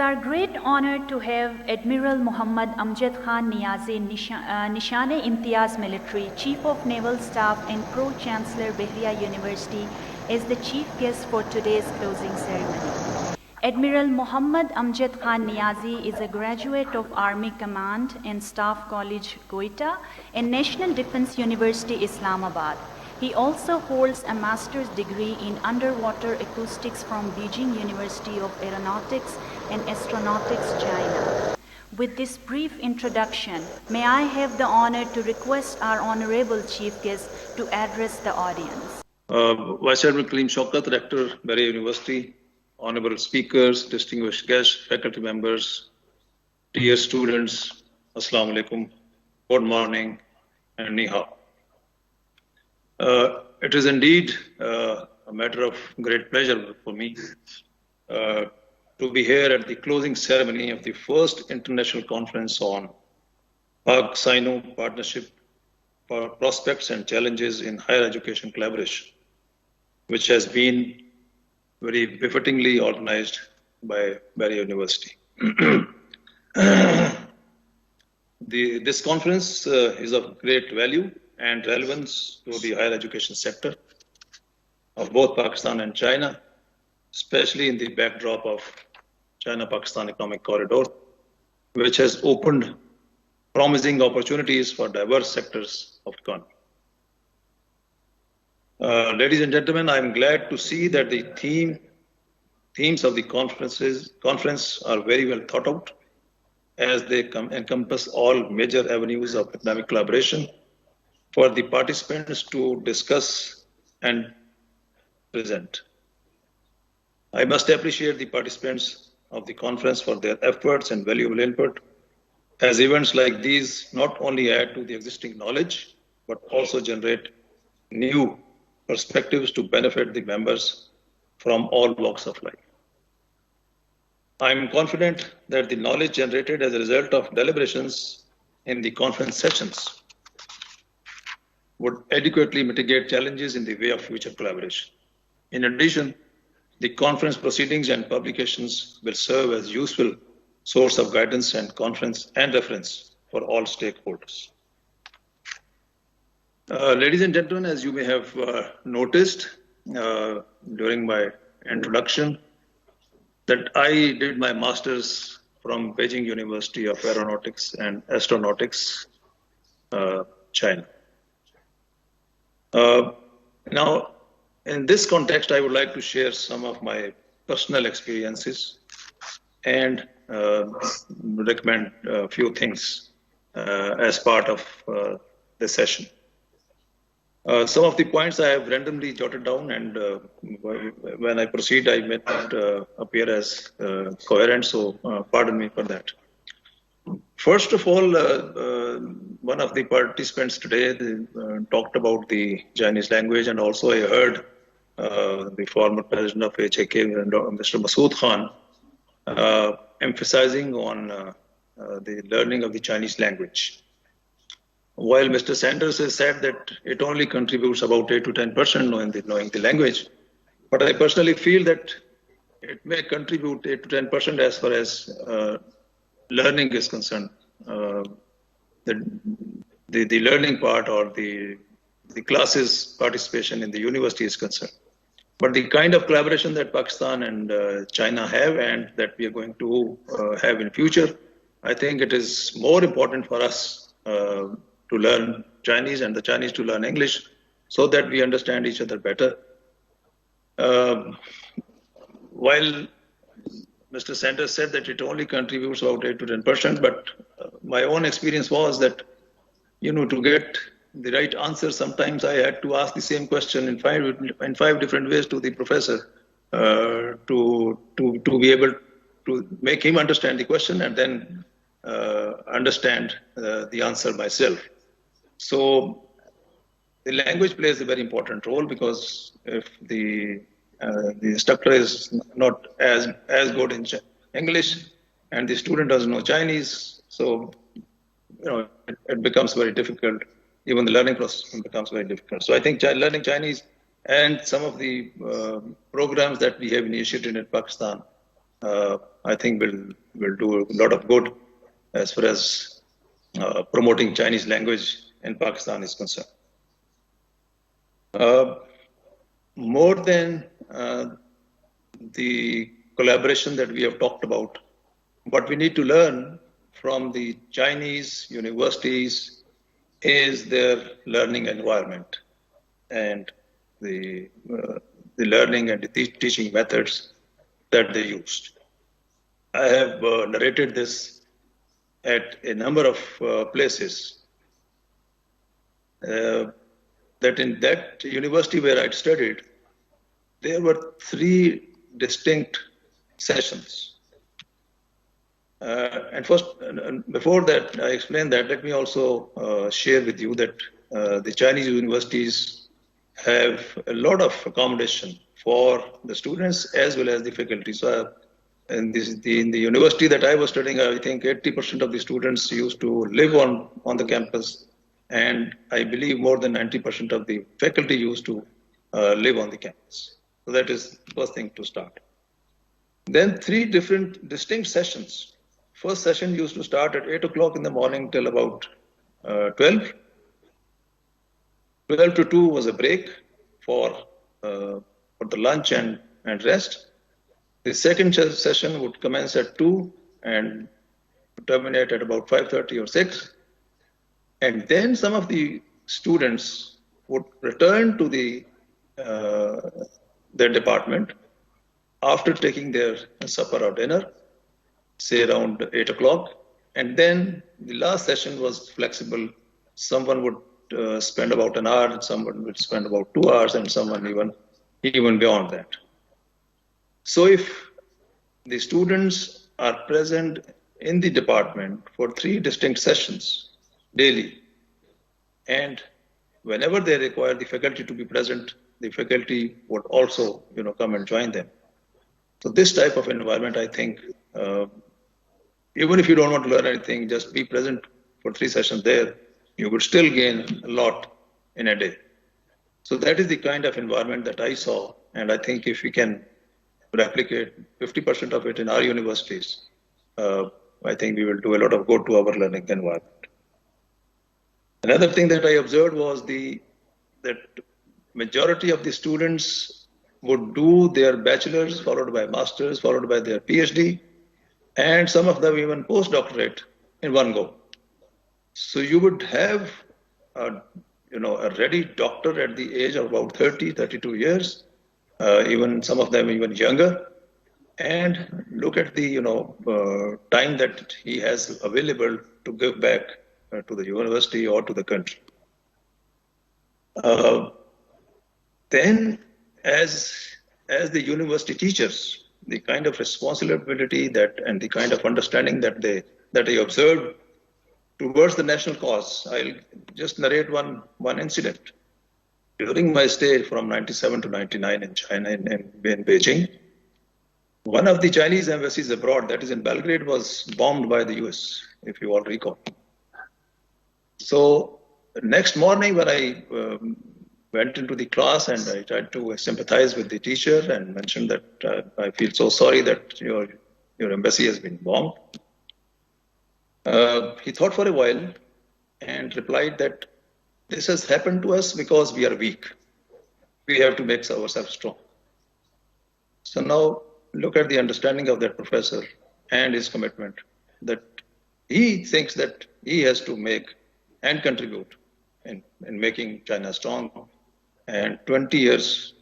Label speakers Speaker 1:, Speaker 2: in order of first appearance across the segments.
Speaker 1: our great honor to have Admiral Muhammad Amjad Khan Niazi, Nishane-Imtiaz Military, Chief of Naval Staff and Pro-Chancellor Bahria University as the chief guest for today's closing ceremony. Admiral Muhammad Amjad Khan Niazi is a graduate of Army Command and Staff College, Quetta, and National Defense University, Islamabad. He also holds a master's degree in underwater acoustics from Beijing University of Aeronautics and Astronautics, China. With this brief introduction, may I have the honor to request our honorable chief guest to address the audience.
Speaker 2: Vice Admiral Kaleem Shaukat, Rector, Bahria University, honorable speakers, distinguished guests, faculty members, dear students, Assalamu alaikum, good morning, and ni hao. It is indeed a matter of great pleasure for me to be here at the closing ceremony of the first international conference on Pak SIno Partnership for Prospects and Challenges in Higher Education Collaboration, which has been very befittingly organized by Bahria University. This conference is of great value and relevance to the higher education sector of both Pakistan and China, especially in the backdrop of China-Pakistan Economic Corridor, which has opened promising opportunities for diverse sectors of economy. Ladies and gentlemen, I'm glad to see that the themes of the conference are very well thought out, as they encompass all major avenues of economic collaboration for the participants to discuss and present. I must appreciate the participants of the conference for their efforts and valuable input, as events like these not only add to the existing knowledge, but also generate new perspectives to benefit the members from all walks of life. I am confident that the knowledge generated as a result of deliberations in the conference sessions would adequately mitigate challenges in the way of future collaboration. In addition, the conference proceedings and publications will serve as useful source of guidance and reference for all stakeholders. Ladies and gentlemen, as you may have noticed during my introduction, that I did my master's from Beijing University of Aeronautics and Astronautics, China. Now, in this context, I would like to share some of my personal experiences and recommend a few things as part of this session. Some of the points I have randomly jotted down, and when I proceed, I may not appear as coherent, so pardon me for that. First of all, one of the participants today talked about the Chinese language, and also I heard the former president of HAK, Mr. Masood Khan, emphasizing on the learning of the Chinese language. While Mr. Sanders has said that it only contributes about 8 to 10% knowing the language, but I personally feel that it may contribute 8 to 10% as far as learning is concerned. The learning part or the classes participation in the university is concerned. But the kind of collaboration that Pakistan and China have and that we are going to have in future, I think it is more important for us to learn Chinese and the Chinese to learn English so that we understand each other better. While Mr. Sanders said that it only contributes about 8 to 10%, but my own experience was that, to get the right answer, sometimes I had to ask the same question in five different ways to the professor to be able to make him understand the question and then understand the answer myself. So the language plays a very important role, because if the instructor is not as good in English and the student doesn't know Chinese, so it becomes very difficult. Even the learning process becomes very difficult. So I think learning Chinese and some of the programs that we have initiated in Pakistan I think will do a lot of good as far as promoting Chinese language in Pakistan is concerned. More than the collaboration that we have talked about, what we need to learn from the Chinese universities is their learning environment and the learning and the teaching methods that they used. I have narrated this at a number of places. That in that university where I studied, there were 3 distinct sessions. And first, before that, I explain that, let me also share with you that the Chinese universities have a lot of accommodation for the students as well as the faculty. So in the university that I was studying, I think 80% of the students used to live on the campus. And I believe more than 90% of the faculty used to live on the campus. So that is the first thing to start. Then 3 different distinct sessions. First session used to start at 8 o'clock in the morning till about 12. 12 to 2 was a break for the lunch and rest. The second session would commence at 2 and terminate at about 5:30 or 6. And then some of the students would return to their department after taking their supper or dinner, say around 8 o'clock. And then the last session was flexible. Someone would spend about an hour, someone would spend about 2 hours, and someone even beyond that. So if the students are present in the department for 3 distinct sessions daily, and whenever they require the faculty to be present, the faculty would also, come and join them. So this type of environment, I think, even if you don't want to learn anything, just be present for 3 sessions there, you would still gain a lot in a day. So that is the kind of environment that I saw, and I think if we can replicate 50% of it in our universities, I think we will do a lot of good to our learning environment. Another thing that I observed was that majority of the students would do their bachelor's, followed by master's, followed by their PhD, and some of them even postdoctorate in one go. So you would have a ready doctor at the age of about 30, 32 years, even some of them even younger, and look at the time that he has available to give back to the university or to the country. Then, as the university teachers, the kind of responsibility and the kind of understanding that they observed towards the national cause, I'll just narrate one incident. During my stay from 97 to 99 in China, in Beijing, one of the Chinese embassies abroad, that is in Belgrade, was bombed by the US, if you all recall. So next morning when I went into the class and I tried to sympathize with the teacher and mentioned that I feel so sorry that your embassy has been bombed. He thought for a while and replied that this has happened to us because we are weak. We have to make ourselves strong. So now look at the understanding of that professor and his commitment, that he thinks that he has to make and contribute in making China strong. And 20 years,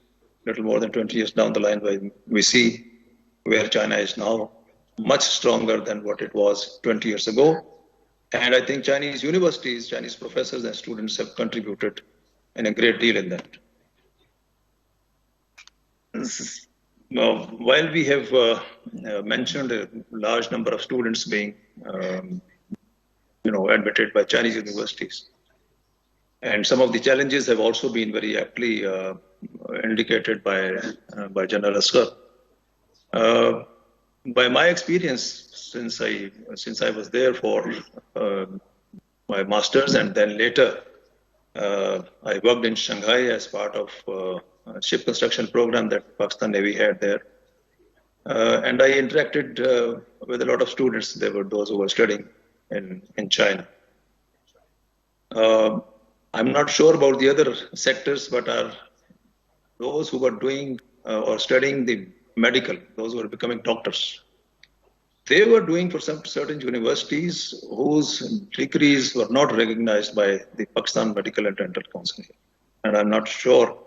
Speaker 2: little more than 20 years down the line, we see where China is now, much stronger than what it was 20 years ago. And I think Chinese universities, Chinese professors and students have contributed in a great deal in that. Now, while we have mentioned a large number of students being admitted by Chinese universities, and some of the challenges have also been very aptly indicated by General Asghar. By my experience, since I was there for my master's, and then later I worked in Shanghai as part of a ship construction program that Pakistan Navy had there. and I interacted with a lot of students. There were those who were studying in China. I'm not sure about the other sectors, but are those who were doing or studying the medical, those who were becoming doctors. They were doing for some certain universities whose degrees were not recognized by the Pakistan Medical and Dental Council. And I'm not sure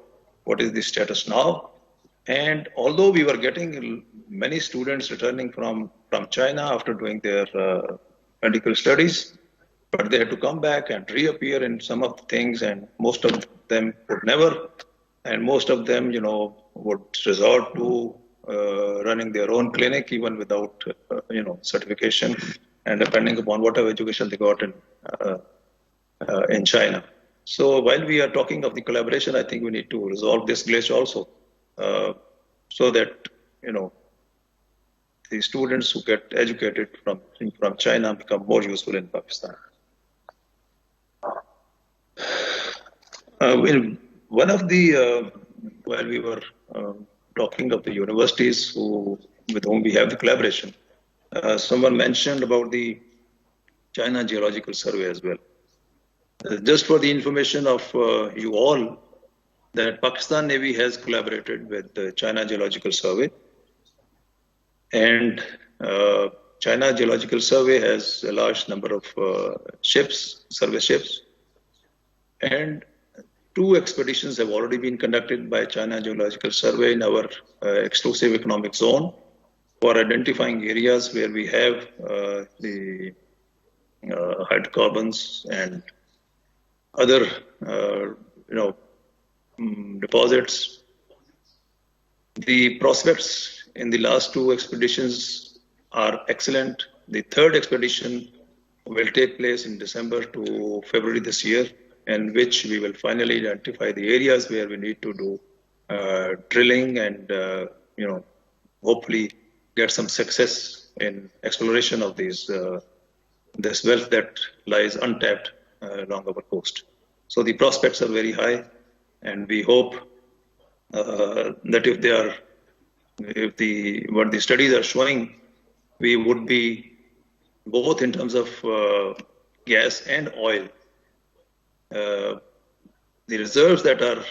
Speaker 2: what is the status now. And although we were getting many students returning from China after doing their medical studies, but they had to come back and reappear in some of the things, and most of them would never, and most of them, would resort to running their own clinic even without, certification, and depending upon whatever education they got in China. So while we are talking of the collaboration, I think we need to resolve this glitch also, so that the students who get educated from China become more useful in Pakistan. One of the while we were talking of the universities with whom we have the collaboration, someone mentioned about the China Geological Survey as well. Just for the information of you all, that Pakistan Navy has collaborated with the China Geological Survey, and China Geological Survey has a large number of survey ships, and 2 expeditions have already been conducted by China Geological Survey in our exclusive economic zone for identifying areas where we have the hydrocarbons and other, deposits. The prospects in the last 2 expeditions are excellent. The 3rd expedition will take place in December to February this year, in which we will finally identify the areas where we need to do drilling and, hopefully get some success in exploration of this wealth that lies untapped along our coast. So the prospects are very high, and we hope that what the studies are showing, we would be both in terms of gas and oil. The reserves that are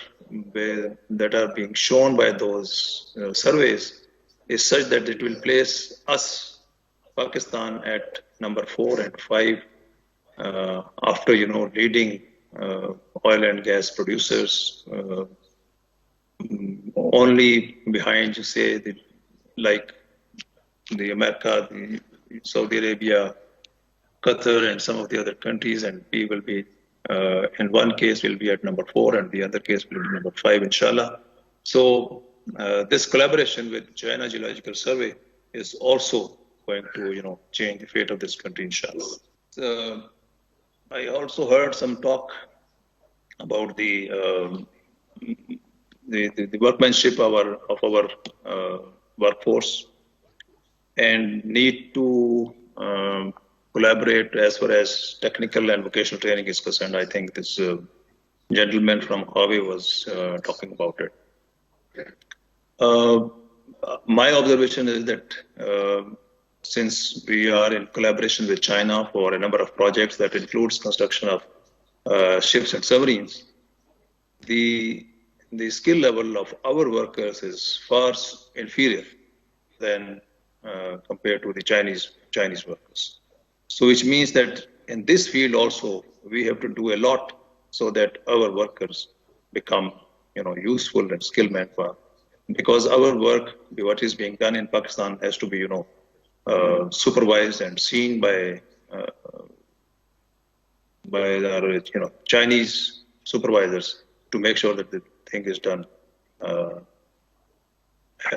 Speaker 2: being shown by those surveys is such that it will place us, Pakistan, at number 4 and 5 after leading oil and gas producers, only behind, like the America, the Saudi Arabia, Qatar, and some of the other countries, and we will be. In one case, we'll be at number 4, and the other case will be number 5, inshallah. So this collaboration with China Geological Survey is also going to, change the fate of this country, inshallah. I also heard some talk about the workmanship of our workforce, and need to collaborate as far as technical and vocational training is concerned. I think this gentleman from Huawei was talking about it. My observation is that since we are in collaboration with China for a number of projects that includes construction of ships and submarines, the skill level of our workers is far inferior than compared to the Chinese workers. So which means that in this field also, we have to do a lot so that our workers become, useful and skilled manpower. Because our work, what is being done in Pakistan, has to be, supervised and seen by our, Chinese supervisors to make sure that the thing is done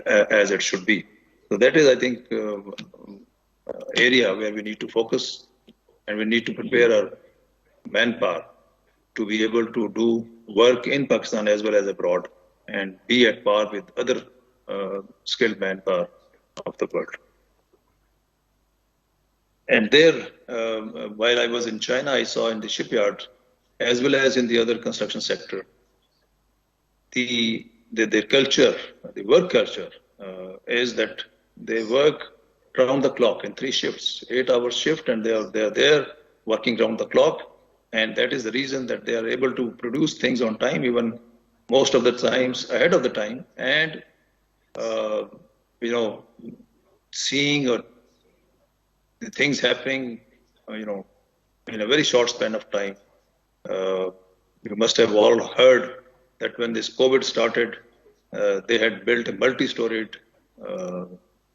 Speaker 2: as it should be. So that is, I think, area where we need to focus, and we need to prepare our manpower to be able to do work in Pakistan as well as abroad, and be at par with other skilled manpower of the world. And there, while I was in China, I saw in the shipyard, as well as in the other construction sector, the culture, the work culture, is that They work round the clock in 3 shifts, 8-hour shift, and they are there working round the clock. And that is the reason that they are able to produce things on time, even most of the times ahead of the time, and seeing or the things happening, in a very short span of time. You must have all heard that when this COVID started, they had built a multi-storied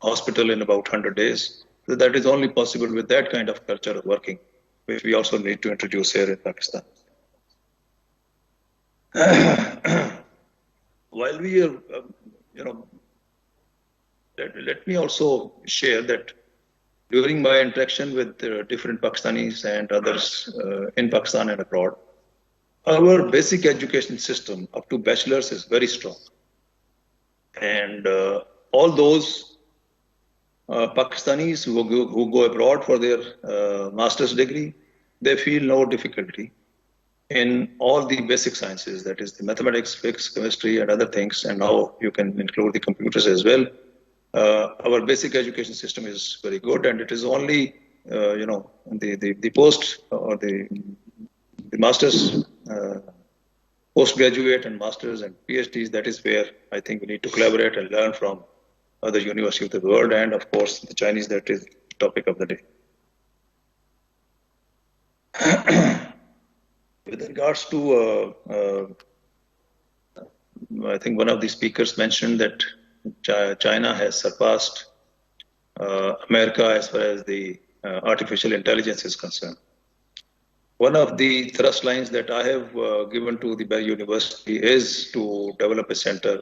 Speaker 2: hospital in about 100 days. So that is only possible with that kind of culture of working, which we also need to introduce here in Pakistan. While we are, let me also share that during my interaction with different Pakistanis and others in Pakistan and abroad, our basic education system up to bachelor's is very strong. And all those Pakistanis who go abroad for their master's degree, they feel no difficulty in all the basic sciences, that is the mathematics, physics, chemistry, and other things. And now you can include the computers as well. Our basic education system is very good, and it is only, the post or the masters, postgraduate and masters and PhDs, that is where I think we need to collaborate and learn from other universities of the world, and of course the Chinese, that is the topic of the day. With regards to, I think one of the speakers mentioned that China has surpassed America as far as the artificial intelligence is concerned. One of the thrust lines that I have given to the Bahria University is to develop a center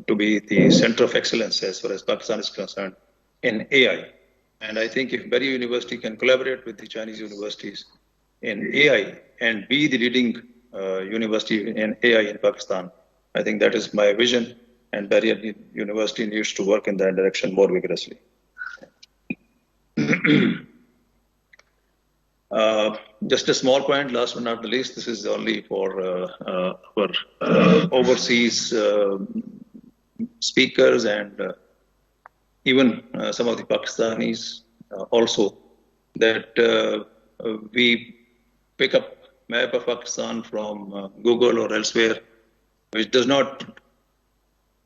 Speaker 2: to be the center of excellence as far as Pakistan is concerned in AI. And I think if Bahria University can collaborate with the Chinese universities in AI and be the leading university in AI in Pakistan, I think that is my vision, and Bahria University needs to work in that direction more vigorously. Just a small point, last but not the least, this is only for our overseas speakers and even some of the Pakistanis also, that we pick up map of Pakistan from Google or elsewhere, which does not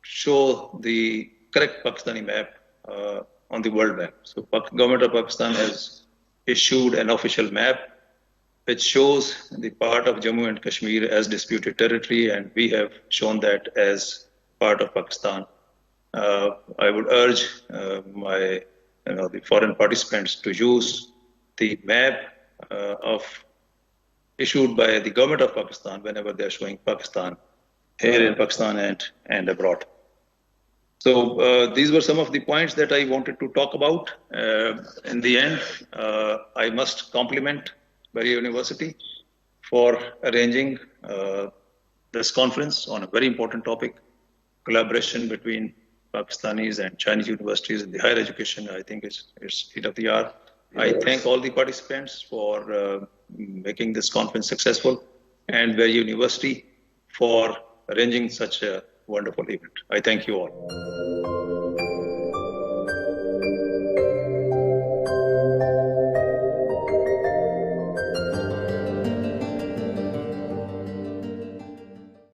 Speaker 2: show the correct Pakistani map on the world map. So government of Pakistan has issued an official map which shows the part of Jammu and Kashmir as disputed territory, and we have shown that as part of Pakistan. I would urge the foreign participants to use the map issued by the government of Pakistan whenever they are showing Pakistan here in Pakistan and abroad. So these were some of the points that I wanted to talk about. In the end, I must compliment Bahria University for arranging this conference on a very important topic, collaboration between Pakistanis and Chinese universities in the higher education. I think it's state of the art. I thank all the participants for making this conference successful, and Bahria University for arranging such a wonderful event. I thank you all.